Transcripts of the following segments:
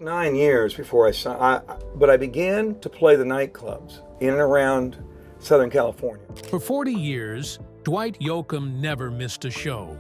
9 years before but I began to play the nightclubs in and around Southern California. For 40 years, Dwight Yoakam never missed a show.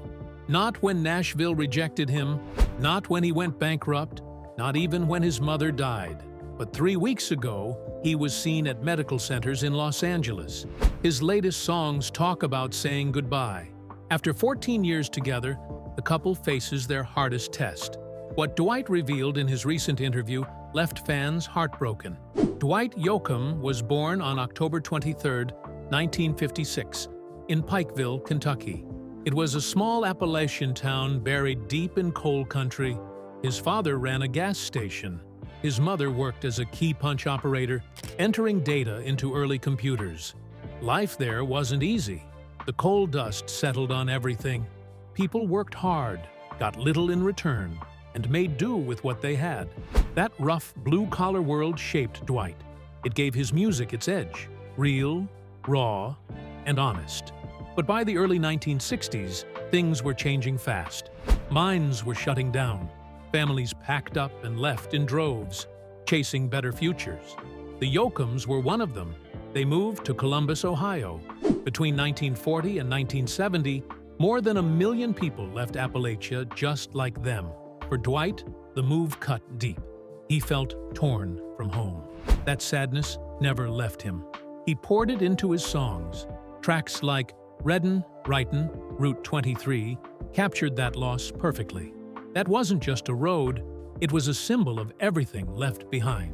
Not when Nashville rejected him, not when he went bankrupt, not even when his mother died. But 3 weeks ago, he was seen at medical centers in Los Angeles. His latest songs talk about saying goodbye. After 14 years together, the couple faces their hardest test. What Dwight revealed in his recent interview left fans heartbroken. Dwight Yoakam was born on October 23, 1956, in Pikeville, Kentucky. It was a small Appalachian town buried deep in coal country. His father ran a gas station. His mother worked as a key punch operator, entering data into early computers. Life there wasn't easy. The coal dust settled on everything. People worked hard, got little in return, and made do with what they had. That rough, blue-collar world shaped Dwight. It gave his music its edge, real, raw, and honest. But by the early 1960s, things were changing fast. Mines were shutting down. Families packed up and left in droves, chasing better futures. The Yoakams were one of them. They moved to Columbus, Ohio. Between 1940 and 1970, more than 1 million people left Appalachia just like them. For Dwight, the move cut deep. He felt torn from home. That sadness never left him. He poured it into his songs. Tracks like Reddin', Rightin', Route 23 captured that loss perfectly. That wasn't just a road, it was a symbol of everything left behind.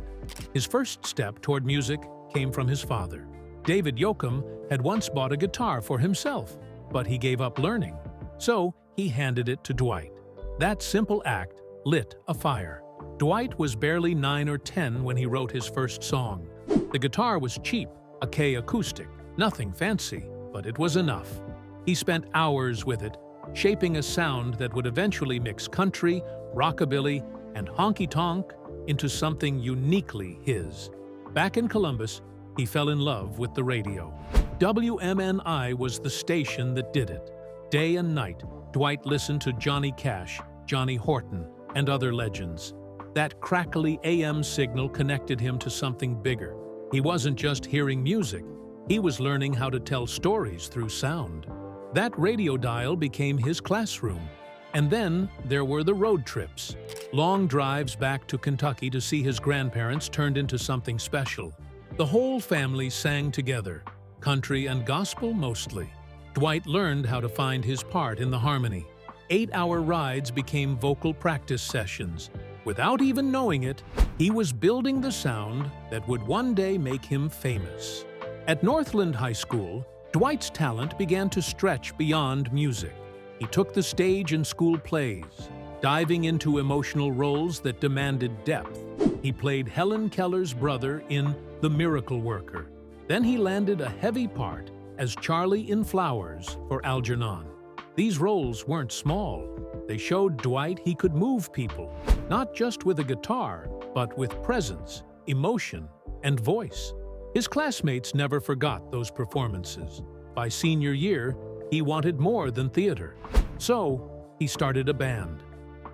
His first step toward music came from his father. David Yoakam had once bought a guitar for himself, but he gave up learning. So he handed it to Dwight. That simple act lit a fire. Dwight was barely 9 or 10 when he wrote his first song. The guitar was cheap, a K acoustic, nothing fancy, but it was enough. He spent hours with it, shaping a sound that would eventually mix country, rockabilly, and honky-tonk into something uniquely his. Back in Columbus, he fell in love with the radio. WMNI was the station that did it. Day and night, Dwight listened to Johnny Cash, Johnny Horton, and other legends. That crackly AM signal connected him to something bigger. He wasn't just hearing music, he was learning how to tell stories through sound. That radio dial became his classroom. And then there were the road trips. Long drives back to Kentucky to see his grandparents turned into something special. The whole family sang together, country and gospel mostly. Dwight learned how to find his part in the harmony. 8-hour rides became vocal practice sessions. Without even knowing it, he was building the sound that would one day make him famous. At Northland High School, Dwight's talent began to stretch beyond music. He took the stage in school plays, diving into emotional roles that demanded depth. He played Helen Keller's brother in The Miracle Worker. Then he landed a heavy part as Charlie in Flowers for Algernon. These roles weren't small. They showed Dwight he could move people, not just with a guitar, but with presence, emotion, and voice. His classmates never forgot those performances. By senior year, he wanted more than theater. So, he started a band,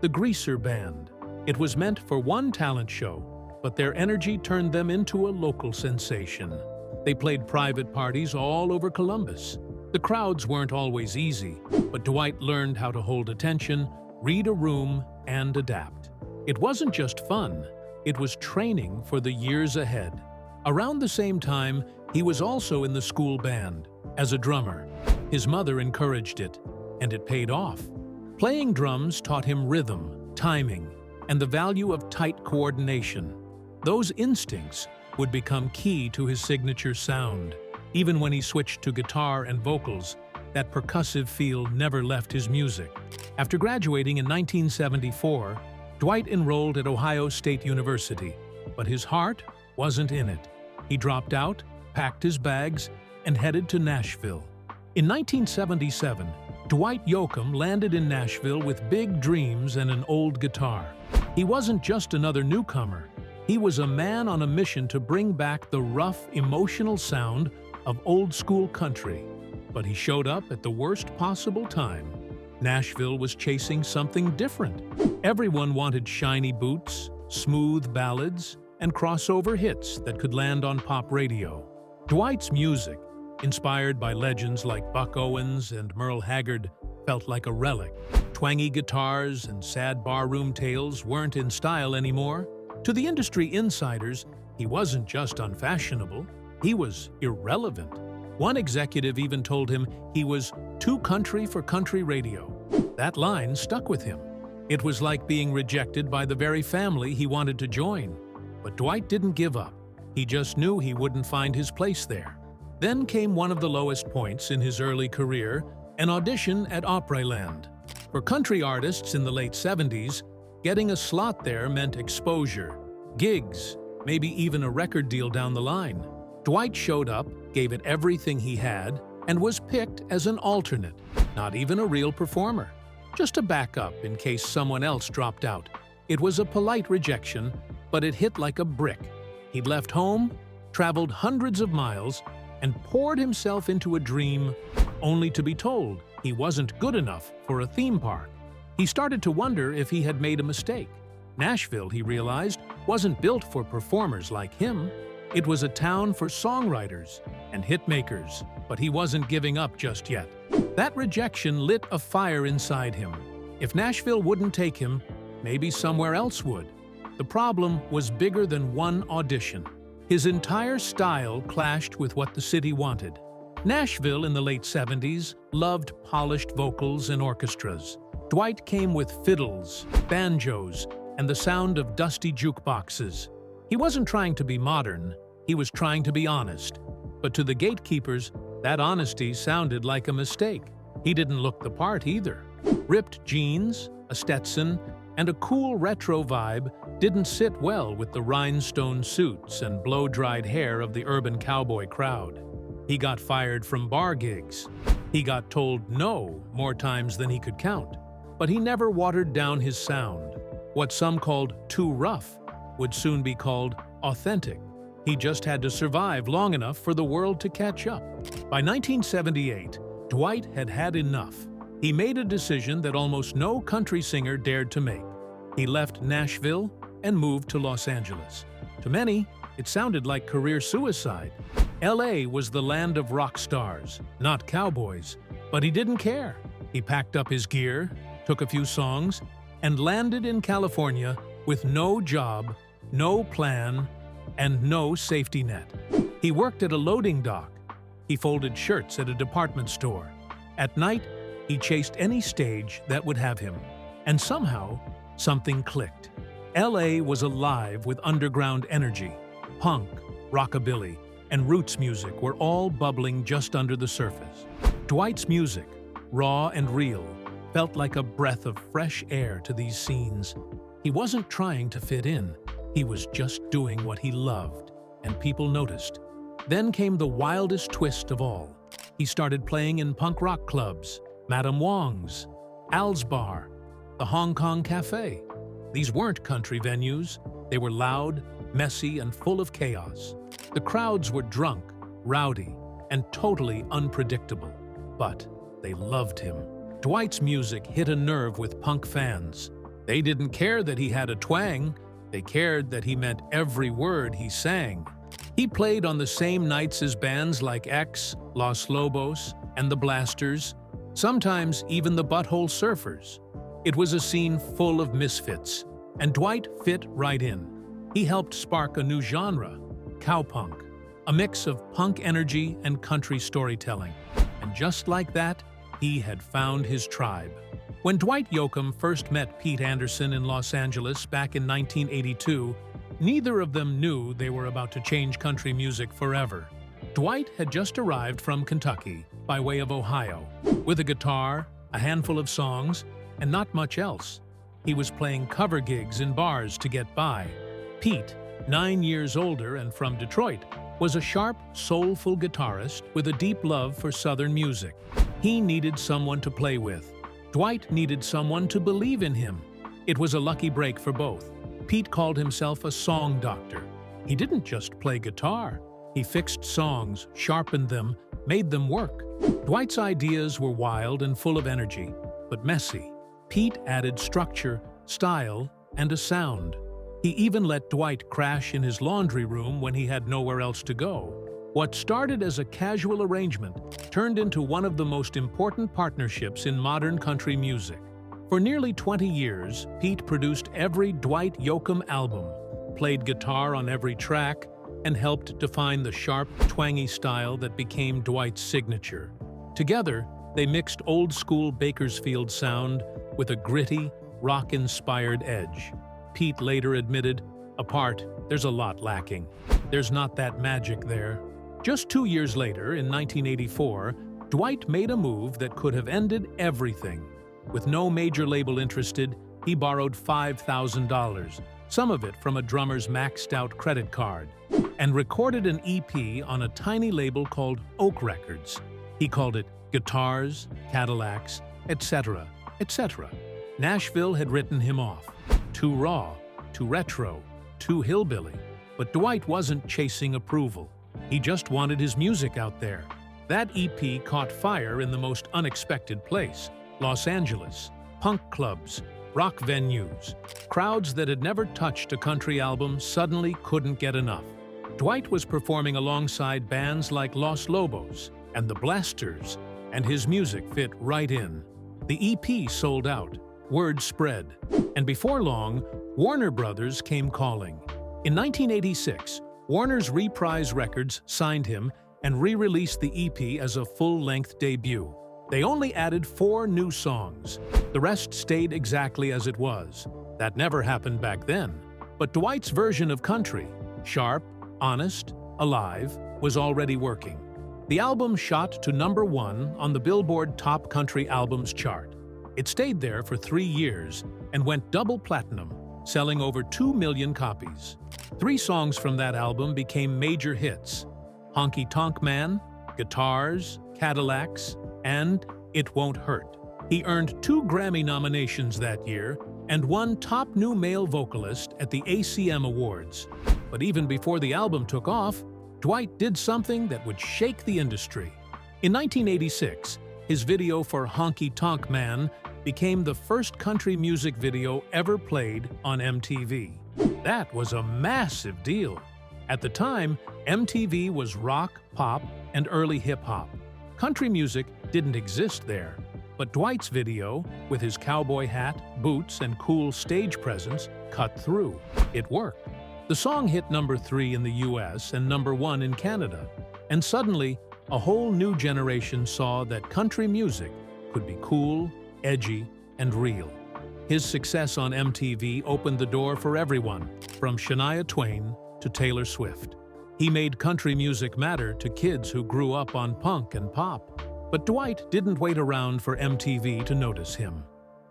the Greaser Band. It was meant for one talent show, but their energy turned them into a local sensation. They played private parties all over Columbus. The crowds weren't always easy, but Dwight learned how to hold attention, read a room, and adapt. It wasn't just fun, it was training for the years ahead. Around the same time, he was also in the school band, as a drummer. His mother encouraged it, and it paid off. Playing drums taught him rhythm, timing, and the value of tight coordination. Those instincts would become key to his signature sound. Even when he switched to guitar and vocals, that percussive feel never left his music. After graduating in 1974, Dwight enrolled at Ohio State University, but his heart wasn't in it. He dropped out, packed his bags, and headed to Nashville. In 1977, Dwight Yoakam landed in Nashville with big dreams and an old guitar. He wasn't just another newcomer. He was a man on a mission to bring back the rough, emotional sound of old-school country. But he showed up at the worst possible time. Nashville was chasing something different. Everyone wanted shiny boots, smooth ballads, and crossover hits that could land on pop radio. Dwight's music, inspired by legends like Buck Owens and Merle Haggard, felt like a relic. Twangy guitars and sad barroom tales weren't in style anymore. To the industry insiders, he wasn't just unfashionable, he was irrelevant. One executive even told him he was too country for country radio. That line stuck with him. It was like being rejected by the very family he wanted to join. But Dwight didn't give up. He just knew he wouldn't find his place there. Then came one of the lowest points in his early career, an audition at Opryland. For country artists in the late 70s, getting a slot there meant exposure, gigs, maybe even a record deal down the line. Dwight showed up, gave it everything he had, and was picked as an alternate, not even a real performer. Just a backup in case someone else dropped out. It was a polite rejection, but it hit like a brick. He'd left home, traveled hundreds of miles, and poured himself into a dream, only to be told he wasn't good enough for a theme park. He started to wonder if he had made a mistake. Nashville, he realized, wasn't built for performers like him. It was a town for songwriters and hitmakers, but he wasn't giving up just yet. That rejection lit a fire inside him. If Nashville wouldn't take him, maybe somewhere else would. The problem was bigger than one audition. His entire style clashed with what the city wanted. Nashville in the late 70s loved polished vocals and orchestras. Dwight came with fiddles, banjos, and the sound of dusty jukeboxes. He wasn't trying to be modern, he was trying to be honest. But to the gatekeepers, that honesty sounded like a mistake. He didn't look the part either. Ripped jeans, a Stetson, and a cool retro vibe didn't sit well with the rhinestone suits and blow-dried hair of the urban cowboy crowd. He got fired from bar gigs. He got told no more times than he could count. But he never watered down his sound. What some called too rough would soon be called authentic. He just had to survive long enough for the world to catch up. By 1978, Dwight had had enough. He made a decision that almost no country singer dared to make. He left Nashville and moved to Los Angeles. To many, it sounded like career suicide. LA was the land of rock stars, not cowboys. But he didn't care. He packed up his gear, took a few songs, and landed in California with no job, no plan, and no safety net. He worked at a loading dock. He folded shirts at a department store. At night, he chased any stage that would have him. And somehow, something clicked. LA was alive with underground energy. Punk, rockabilly, and roots music were all bubbling just under the surface. Dwight's music, raw and real, felt like a breath of fresh air to these scenes. He wasn't trying to fit in. He was just doing what he loved, and people noticed. Then came the wildest twist of all. He started playing in punk rock clubs, Madame Wong's, Al's Bar, the Hong Kong Cafe. These weren't country venues. They were loud, messy, and full of chaos. The crowds were drunk, rowdy, and totally unpredictable. But they loved him. Dwight's music hit a nerve with punk fans. They didn't care that he had a twang. They cared that he meant every word he sang. He played on the same nights as bands like X, Los Lobos, and the Blasters, sometimes even the Butthole Surfers. It was a scene full of misfits, and Dwight fit right in. He helped spark a new genre, cowpunk, a mix of punk energy and country storytelling. And just like that, he had found his tribe. When Dwight Yoakam first met Pete Anderson in Los Angeles back in 1982, neither of them knew they were about to change country music forever. Dwight had just arrived from Kentucky by way of Ohio, with a guitar, a handful of songs, and not much else. He was playing cover gigs in bars to get by. Pete, 9 years older and from Detroit, was a sharp, soulful guitarist with a deep love for Southern music. He needed someone to play with. Dwight needed someone to believe in him. It was a lucky break for both. Pete called himself a song doctor. He didn't just play guitar. He fixed songs, sharpened them, made them work. Dwight's ideas were wild and full of energy, but messy. Pete added structure, style, and a sound. He even let Dwight crash in his laundry room when he had nowhere else to go. What started as a casual arrangement turned into one of the most important partnerships in modern country music. For nearly 20 years, Pete produced every Dwight Yoakam album, played guitar on every track, and helped define the sharp, twangy style that became Dwight's signature. Together, they mixed old-school Bakersfield sound with a gritty, rock-inspired edge. Pete later admitted, "Apart, there's a lot lacking. There's not that magic there." Just 2 years later, in 1984, Dwight made a move that could have ended everything. With no major label interested, he borrowed $5,000, some of it from a drummer's maxed-out credit card, and recorded an EP on a tiny label called Oak Records. He called it Guitars, Cadillacs, etc., etc. Nashville had written him off. Too raw, too retro, too hillbilly. But Dwight wasn't chasing approval. He just wanted his music out there. That EP caught fire in the most unexpected place: Los Angeles, punk clubs, rock venues. Crowds that had never touched a country album suddenly couldn't get enough. Dwight was performing alongside bands like Los Lobos and the Blasters, and his music fit right in. The EP sold out, word spread, and before long, Warner Brothers came calling. In 1986, Warner's Reprise Records signed him and re-released the EP as a full-length debut. They only added 4 new songs. The rest stayed exactly as it was. That never happened back then. But Dwight's version of country, sharp, honest, alive, was already working. The album shot to #1 on the Billboard Top Country Albums chart. It stayed there for 3 years and went double platinum, selling over 2 million copies. 3 songs from that album became major hits: Honky Tonk Man, Guitars, Cadillacs, and It Won't Hurt. He earned 2 Grammy nominations that year and won Top New Male Vocalist at the ACM Awards. But even before the album took off, Dwight did something that would shake the industry. In 1986, his video for Honky Tonk Man became the first country music video ever played on MTV. That was a massive deal. At the time, MTV was rock, pop, and early hip-hop. Country music didn't exist there, but Dwight's video, with his cowboy hat, boots, and cool stage presence, cut through. It worked. The song hit #3 in the US and #1 in Canada, and suddenly, a whole new generation saw that country music could be cool, edgy, and real. His success on MTV opened the door for everyone, from Shania Twain to Taylor Swift. He made country music matter to kids who grew up on punk and pop. But Dwight didn't wait around for MTV to notice him.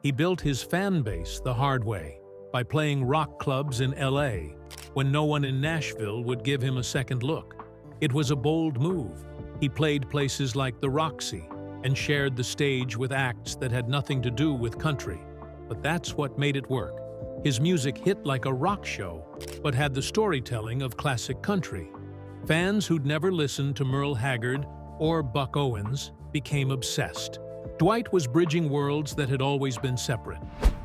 He built his fan base the hard way, by playing rock clubs in LA, when no one in Nashville would give him a second look. It was a bold move. He played places like the Roxy and shared the stage with acts that had nothing to do with country. But that's what made it work. His music hit like a rock show, but had the storytelling of classic country. Fans who'd never listened to Merle Haggard or Buck Owens became obsessed. Dwight was bridging worlds that had always been separate.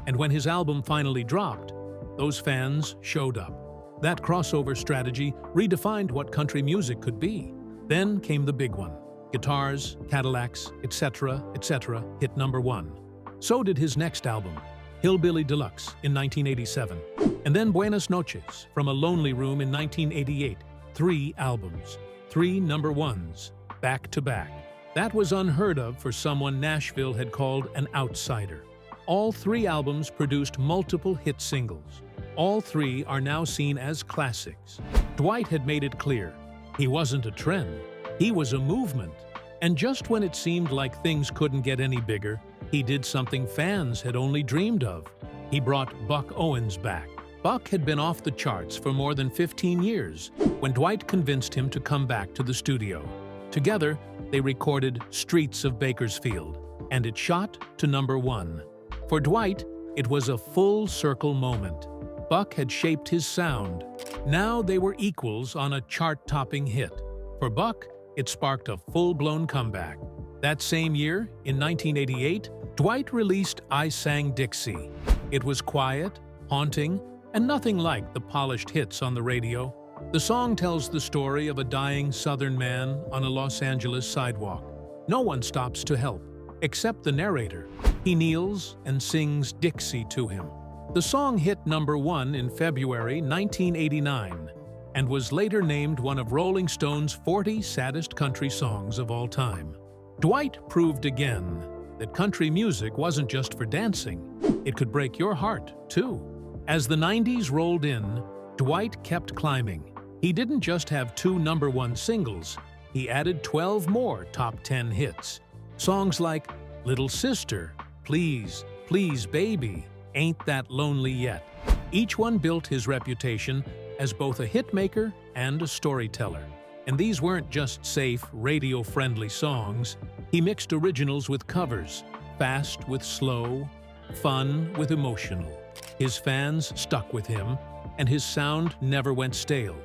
And when his album finally dropped, those fans showed up. That crossover strategy redefined what country music could be. Then came the big one. Guitars, Cadillacs, etc., etc. hit #1. So did his next album, Hillbilly Deluxe, in 1987. And then Buenas Noches, from a Lonely Room in 1988. 3 albums, 3 #1s, back to back. That was unheard of for someone Nashville had called an outsider. All 3 albums produced multiple hit singles. All 3 are now seen as classics. Dwight had made it clear. He wasn't a trend. He was a movement. And just when it seemed like things couldn't get any bigger, he did something fans had only dreamed of. He brought Buck Owens back. Buck had been off the charts for more than 15 years when Dwight convinced him to come back to the studio. Together, they recorded Streets of Bakersfield, and it shot to #1. For Dwight, it was a full-circle moment. Buck had shaped his sound. Now they were equals on a chart-topping hit. For Buck, it sparked a full-blown comeback. That same year, in 1988, Dwight released I Sang Dixie. It was quiet, haunting, and nothing like the polished hits on the radio. The song tells the story of a dying Southern man on a Los Angeles sidewalk. No one stops to help, except the narrator. He kneels and sings Dixie to him. The song hit #1 in February 1989 and was later named one of Rolling Stone's 40 saddest country songs of all time. Dwight proved again that country music wasn't just for dancing. It could break your heart, too. As the 90s rolled in, Dwight kept climbing. He didn't just have 2 #1 singles, he added 12 more top 10 hits. Songs like Little Sister, Please, Please Baby, Ain't That Lonely Yet. Each one built his reputation as both a hitmaker and a storyteller. And these weren't just safe, radio-friendly songs. He mixed originals with covers, fast with slow, fun with emotional. His fans stuck with him, and his sound never went stale.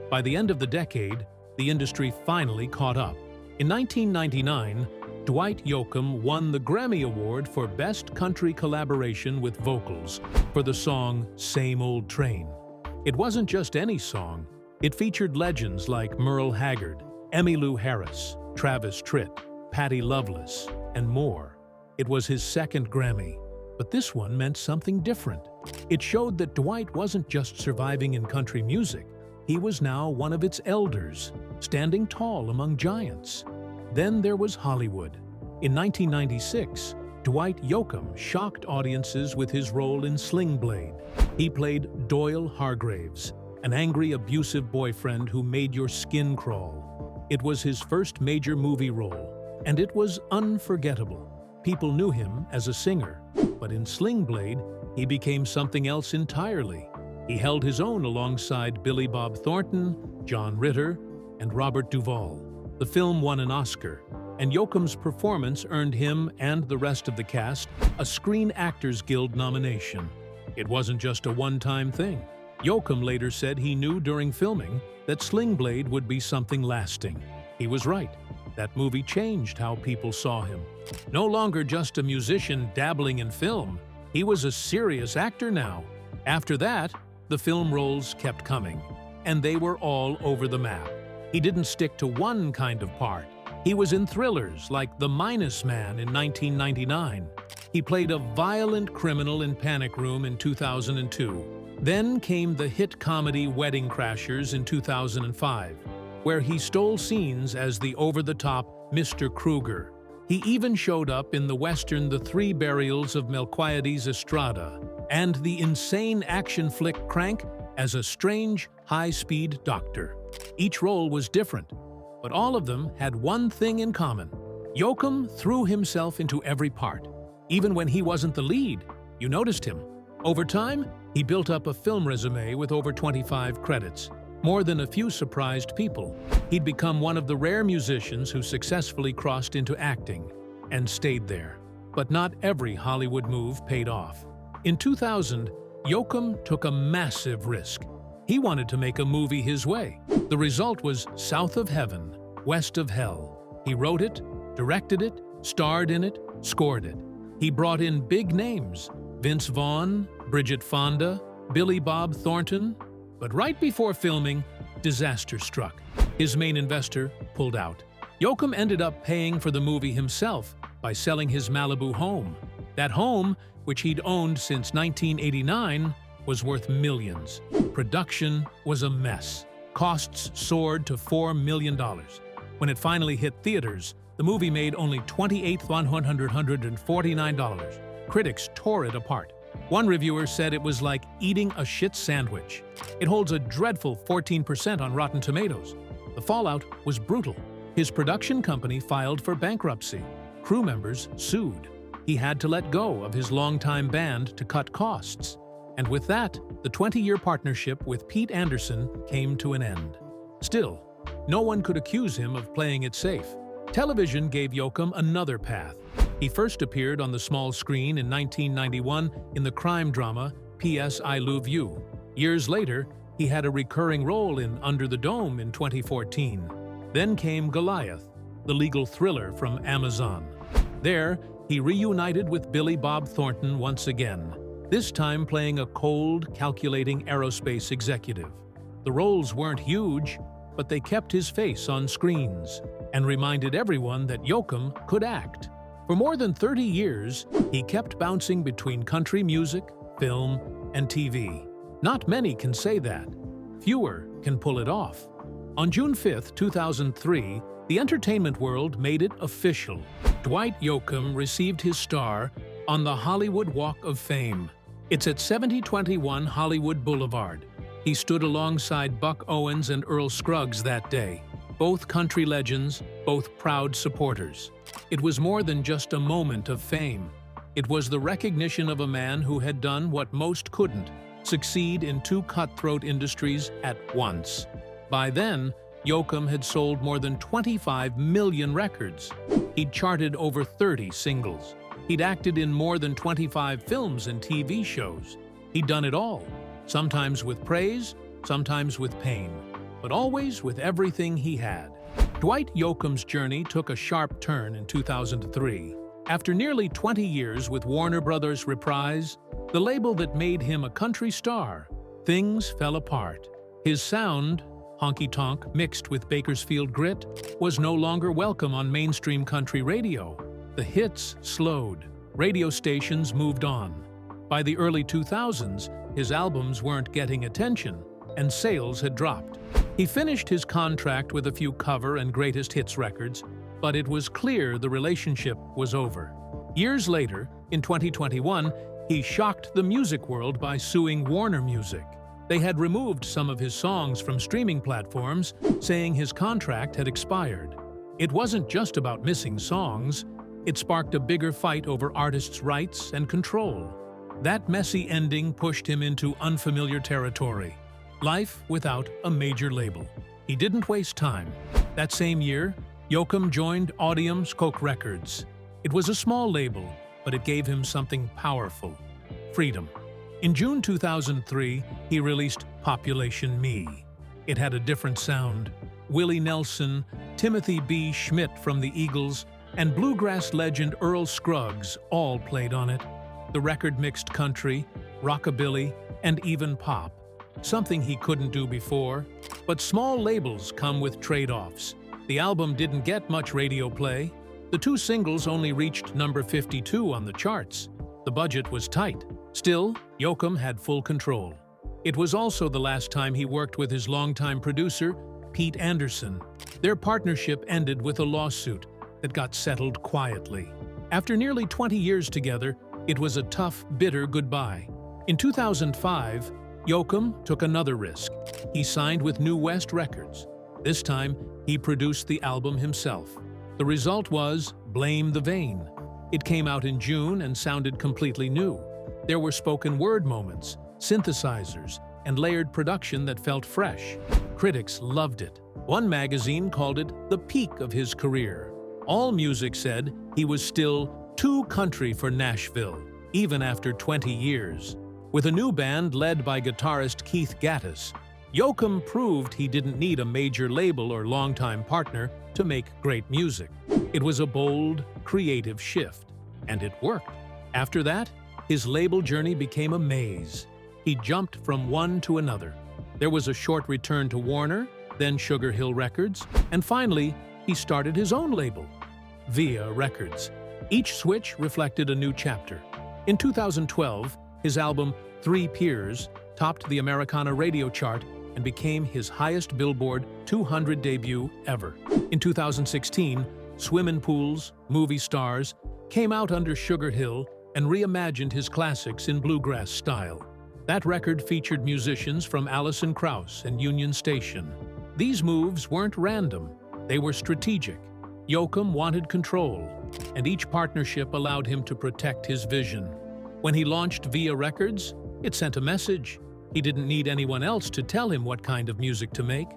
By the end of the decade, the industry finally caught up. In 1999, Dwight Yoakam won the Grammy Award for Best Country Collaboration with Vocals for the song Same Old Train. It wasn't just any song. It featured legends like Merle Haggard, Emmylou Harris, Travis Tritt, Patti Loveless, and more. It was his second Grammy, but this one meant something different. It showed that Dwight wasn't just surviving in country music. He was now one of its elders, standing tall among giants. Then there was Hollywood. In 1996, Dwight Yoakam shocked audiences with his role in Sling Blade. He played Doyle Hargraves, an angry, abusive boyfriend who made your skin crawl. It was his first major movie role, and it was unforgettable. People knew him as a singer, but in Sling Blade, he became something else entirely. He held his own alongside Billy Bob Thornton, John Ritter, and Robert Duvall. The film won an Oscar, and Yoakam's performance earned him and the rest of the cast a Screen Actors Guild nomination. It wasn't just a one-time thing. Yoakam later said he knew during filming that Sling Blade would be something lasting. He was right. That movie changed how people saw him. No longer just a musician dabbling in film, he was a serious actor now. After that, the film roles kept coming, and they were all over the map. He didn't stick to one kind of part. He was in thrillers like The Minus Man in 1999. He played a violent criminal in Panic Room in 2002. Then came the hit comedy Wedding Crashers in 2005, where he stole scenes as the over-the-top Mr. Kruger. He even showed up in the western The Three Burials of Melquiades Estrada and the insane action flick Crank as a strange, high-speed doctor. Each role was different, but all of them had one thing in common. Yoakam threw himself into every part. Even when he wasn't the lead, you noticed him. Over time, he built up a film resume with over 25 credits. More than a few surprised people. He'd become one of the rare musicians who successfully crossed into acting and stayed there. But not every Hollywood move paid off. In 2000, Yoakam took a massive risk. He wanted to make a movie his way. The result was South of Heaven, West of Hell. He wrote it, directed it, starred in it, scored it. He brought in big names: Vince Vaughn, Bridget Fonda, Billy Bob Thornton. But right before filming, disaster struck. His main investor pulled out. Yoakam ended up paying for the movie himself by selling his Malibu home. That home, which he'd owned since 1989, was worth millions. Production was a mess. Costs soared to $4 million. When it finally hit theaters, the movie made only $28,149. Critics tore it apart. One reviewer said it was like eating a shit sandwich. It holds a dreadful 14% on Rotten Tomatoes. The fallout was brutal. His production company filed for bankruptcy. Crew members sued. He had to let go of his longtime band to cut costs. And with that, the 20-year partnership with Pete Anderson came to an end. Still, no one could accuse him of playing it safe. Television gave Yoakam another path. He first appeared on the small screen in 1991 in the crime drama P.S. I Love You. Years later, he had a recurring role in Under the Dome in 2014. Then came Goliath, the legal thriller from Amazon. There, he reunited with Billy Bob Thornton once again. this time playing a cold, calculating aerospace executive. The roles weren't huge, but they kept his face on screens and reminded everyone that Yoakam could act. For more than 30 years, he kept bouncing between country music, film, and TV. Not many can say that. Fewer can pull it off. On June 5, 2003, the entertainment world made it official. Dwight Yoakam received his star on the Hollywood Walk of Fame. It's at 7021 Hollywood Boulevard. He stood alongside Buck Owens and Earl Scruggs that day. Both country legends, both proud supporters. It was more than just a moment of fame. It was the recognition of a man who had done what most couldn't, succeed in two cutthroat industries at once. By then, Yoakam had sold more than 25 million records. He'd charted over 30 singles. He'd acted in more than 25 films and TV shows. He'd done it all, sometimes with praise, sometimes with pain, but always with everything he had. Dwight Yoakam's journey took a sharp turn in 2003. After nearly 20 years with Warner Brothers Reprise, the label that made him a country star, things fell apart. His sound, honky-tonk mixed with Bakersfield grit, was no longer welcome on mainstream country radio. The hits slowed. Radio stations moved on. By the early 2000s, his albums weren't getting attention, and sales had dropped. He finished his contract with a few cover and greatest hits records, but it was clear the relationship was over. Years later, in 2021, he shocked the music world by suing Warner Music. They had removed some of his songs from streaming platforms, saying his contract had expired. It wasn't just about missing songs. It sparked a bigger fight over artists' rights and control. That messy ending pushed him into unfamiliar territory. Life without a major label. He didn't waste time. That same year, Yoakam joined Audium's Coke Records. It was a small label, but it gave him something powerful: freedom. In June 2003, he released Population Me. It had a different sound. Willie Nelson, Timothy B. Schmidt from the Eagles, and bluegrass legend Earl Scruggs all played on it. The record mixed country, rockabilly, and even pop, something he couldn't do before. But small labels come with trade-offs. The album didn't get much radio play. The two singles only reached number 52 on the charts. The budget was tight. Still, Yoakam had full control. It was also the last time he worked with his longtime producer, Pete Anderson. Their partnership ended with a lawsuit that got settled quietly. After nearly 20 years together, it was a tough, bitter goodbye. In 2005, Yoakam took another risk. He signed with New West Records. This time, he produced the album himself. The result was Blame the Vein. It came out in June and sounded completely new. There were spoken word moments, synthesizers, and layered production that felt fresh. Critics loved it. One magazine called it the peak of his career. AllMusic said he was still too country for Nashville, even after 20 years. With a new band led by guitarist Keith Gattis, Yoakam proved he didn't need a major label or longtime partner to make great music. It was a bold, creative shift, and it worked. After that, his label journey became a maze. He jumped from one to another. There was a short return to Warner, then Sugar Hill Records, and finally, he started his own label, Via Records. Each switch reflected a new chapter. In 2012, his album Three Peers topped the Americana radio chart and became his highest Billboard 200 debut ever. In 2016, Swimmin' Pools, Movie Stars came out under Sugar Hill and reimagined his classics in bluegrass style. That record featured musicians from Alison Krauss and Union Station. These moves weren't random. They were strategic. Yoakam wanted control, and each partnership allowed him to protect his vision. When he launched Via Records, it sent a message. He didn't need anyone else to tell him what kind of music to make.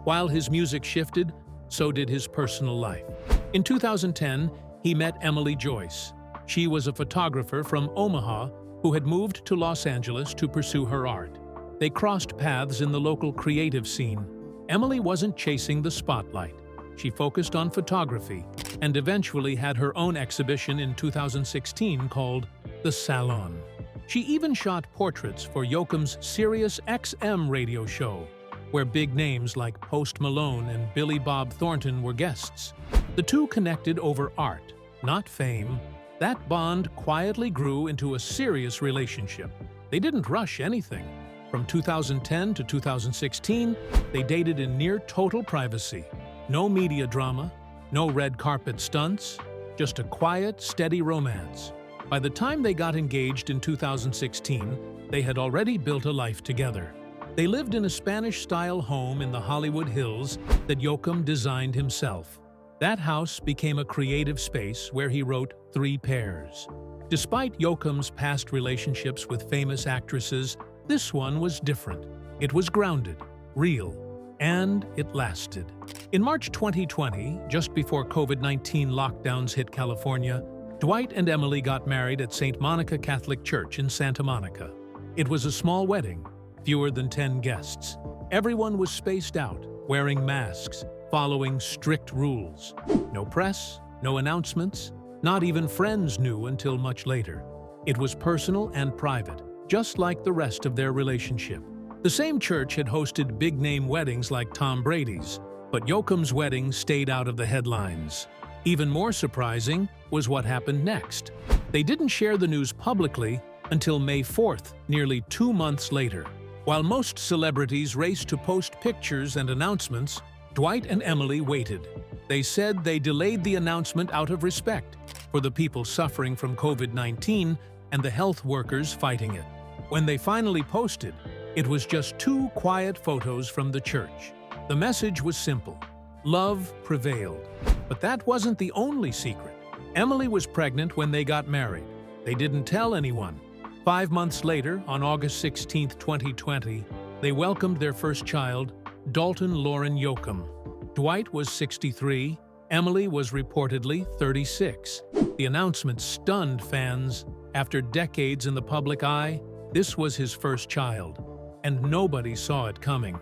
While his music shifted, so did his personal life. In 2010, he met Emily Joyce. She was a photographer from Omaha who had moved to Los Angeles to pursue her art. They crossed paths in the local creative scene. Emily wasn't chasing the spotlight. She focused on photography and eventually had her own exhibition in 2016 called The Salon. She even shot portraits for Yoakam's Sirius XM radio show, where big names like Post Malone and Billy Bob Thornton were guests. The two connected over art, not fame. That bond quietly grew into a serious relationship. They didn't rush anything. From 2010 to 2016, they dated in near total privacy. No media drama, no red carpet stunts, just a quiet, steady romance. By the time they got engaged in 2016, they had already built a life together. They lived in a Spanish-style home in the Hollywood Hills that Yoakam designed himself. That house became a creative space where he wrote 3 Pairs. Despite Yoakam's past relationships with famous actresses, this one was different. It was grounded, real, and it lasted. In March 2020, just before COVID-19 lockdowns hit California, Dwight and Emily got married at St. Monica Catholic Church in Santa Monica. It was a small wedding, fewer than 10 guests. Everyone was spaced out, wearing masks, following strict rules. No press, no announcements, not even friends knew until much later. It was personal and private, just like the rest of their relationship. The same church had hosted big-name weddings like Tom Brady's, but Yoakam's wedding stayed out of the headlines. Even more surprising was what happened next. They didn't share the news publicly until May 4th, nearly 2 months later. While most celebrities raced to post pictures and announcements, Dwight and Emily waited. They said they delayed the announcement out of respect for the people suffering from COVID-19 and the health workers fighting it. When they finally posted, it was just 2 quiet photos from the church. The message was simple: love prevailed. But that wasn't the only secret. Emily was pregnant when they got married. They didn't tell anyone. 5 months later, on August 16, 2020, they welcomed their first child, Dalton Lauren Yoakam. Dwight was 63, Emily was reportedly 36. The announcement stunned fans. After decades in the public eye, this was his first child, and nobody saw it coming.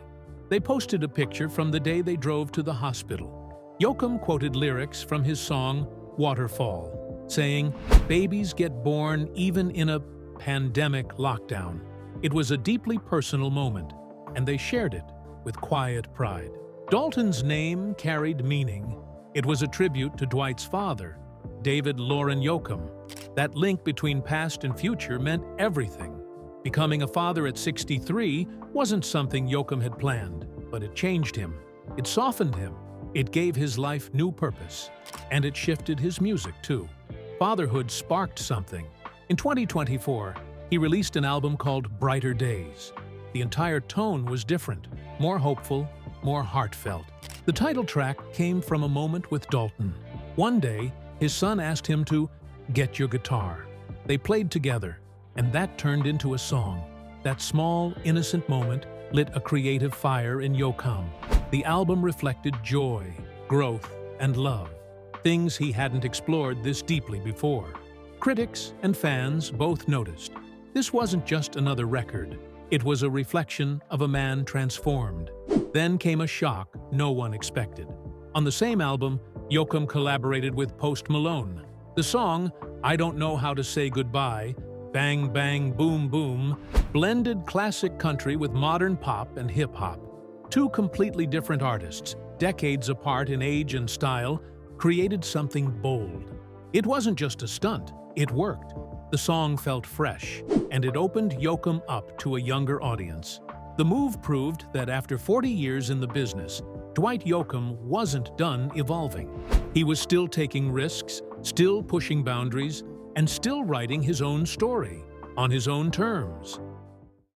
They posted a picture from the day they drove to the hospital. Yoakam quoted lyrics from his song, Waterfall, saying, "Babies get born even in a pandemic lockdown." It was a deeply personal moment, and they shared it with quiet pride. Dalton's name carried meaning. It was a tribute to Dwight's father, David Lauren Yoakam. That link between past and future meant everything. Becoming a father at 63 wasn't something Yoakam had planned, but it changed him. It softened him. It gave his life new purpose. And it shifted his music, too. Fatherhood sparked something. In 2024, he released an album called Brighter Days. The entire tone was different, more hopeful, more heartfelt. The title track came from a moment with Dalton. One day, his son asked him to get your guitar. They played together, and that turned into a song. That small, innocent moment lit a creative fire in Yoakam. The album reflected joy, growth, and love, things he hadn't explored this deeply before. Critics and fans both noticed. This wasn't just another record. It was a reflection of a man transformed. Then came a shock no one expected. On the same album, Yoakam collaborated with Post Malone. The song, I Don't Know How to Say Goodbye, Bang Bang Boom Boom, blended classic country with modern pop and hip-hop. 2 completely different artists, decades apart in age and style, created something bold. It wasn't just a stunt, it worked. The song felt fresh, and it opened Yoakam up to a younger audience. The move proved that after 40 years in the business, Dwight Yoakam wasn't done evolving. He was still taking risks, still pushing boundaries, and still writing his own story, on his own terms.